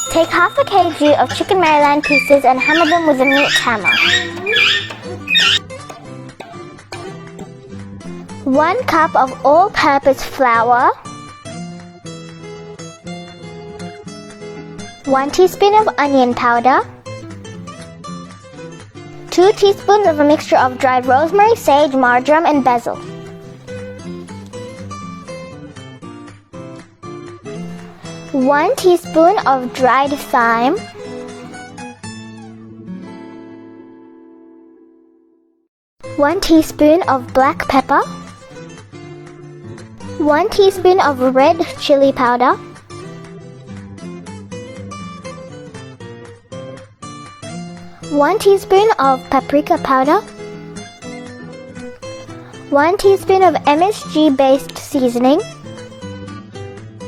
Take half a kg of chicken Maryland pieces and hammer them with a meat hammer. 1 cup of all-purpose flour, 1 teaspoon of onion powder, 2 teaspoons of a mixture of dried rosemary, sage, marjoram, and basil. 1 teaspoon of dried thyme, 1 teaspoon of black pepper, 1 teaspoon of red chili powder, 1 teaspoon of paprika powder, 1 teaspoon of MSG based seasoning,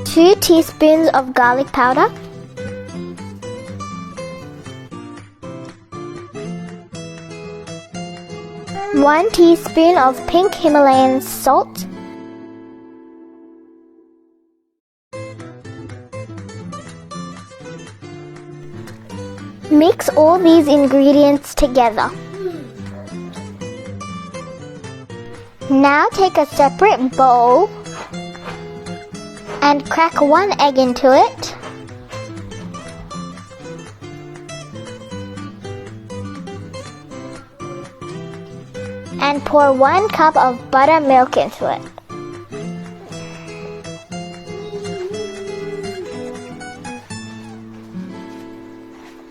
2 teaspoons of garlic powder, 1 teaspoon of pink Himalayan salt, mix all these ingredients together. Now take a separate bowl and crack 1 egg into it. And pour 1 cup of buttermilk into it.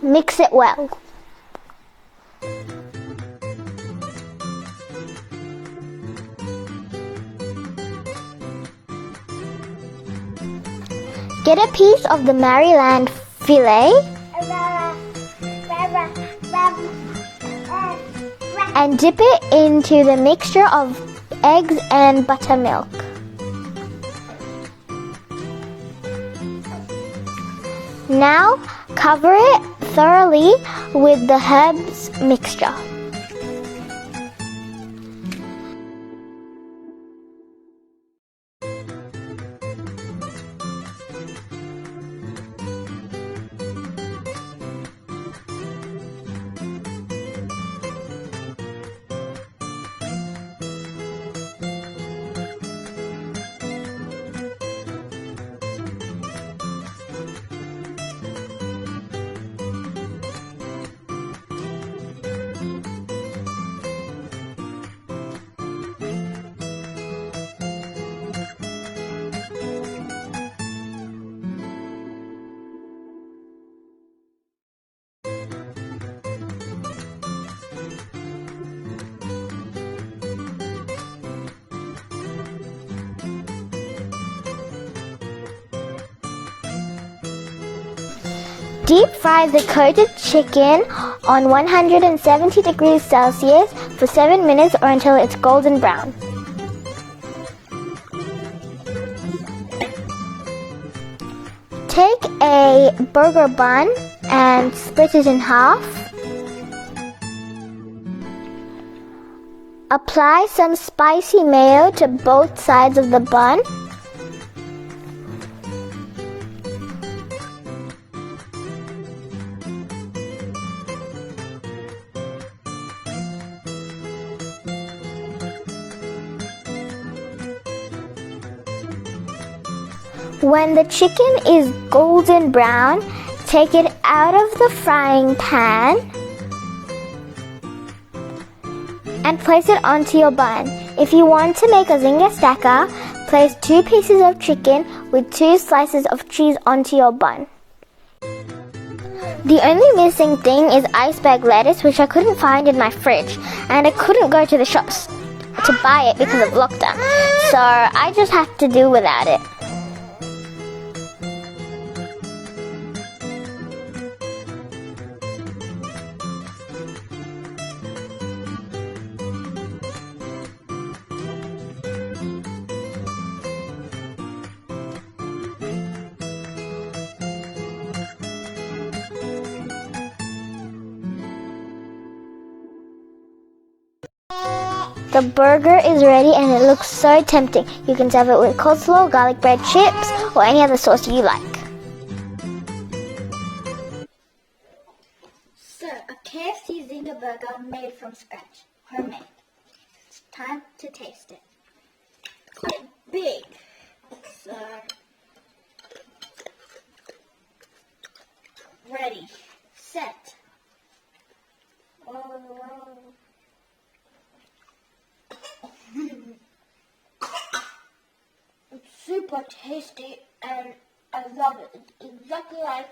Mix it well. Get a piece of the Maryland fillet and dip it into the mixture of eggs and buttermilk. Now cover it thoroughly with the herbs mixture. Deep fry the coated chicken on 170 degrees Celsius for 7 minutes or until it's golden brown. Take a burger bun and split it in half. Apply some spicy mayo to both sides of the bun. When the chicken is golden brown, take it out of the frying pan and place it onto your bun. If you want to make a zinger stacker, place 2 pieces of chicken with 2 slices of cheese onto your bun. The only missing thing is iceberg lettuce, which I couldn't find in my fridge, and I couldn't go to the shops to buy it because of lockdown, so I just have to do without it. The burger is ready and it looks so tempting. You can serve it with coleslaw, garlic bread, chips, or any other sauce you like. Zinger burger made from scratch, homemade. It's time to taste it. Quite big, so ready, set. It's super tasty and I love it. It's exactly like